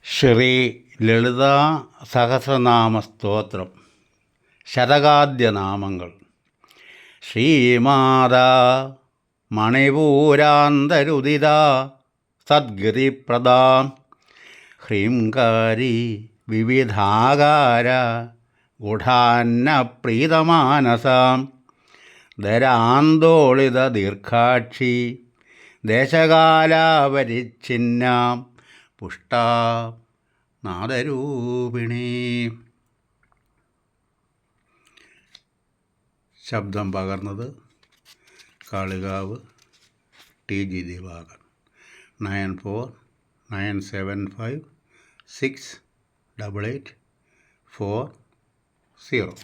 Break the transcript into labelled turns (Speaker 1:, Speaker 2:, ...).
Speaker 1: ശ്രീ ലളിതാ സഹസ്രനാമ സ്തോത്രം. ശതകാദ്യനാമങ്ങൾ. ശ്രീമാതാ മണിപൂരാന്തരുദിത സദ്ഗതിപ്രദാ ഹ്രീംകാരി വിവിധാകാര ഗൂഢാന്നപ്രീതമാനസാം ധരാന്തോളിത ദീർഘാക്ഷി ദേശകാലാപരിച്ഛിന്നാം പുഷ്ടാ നാദരൂപിണി. ശബ്ദം പകർന്നത് കാളികാവ് TG ദിവാകർ. 9497568840.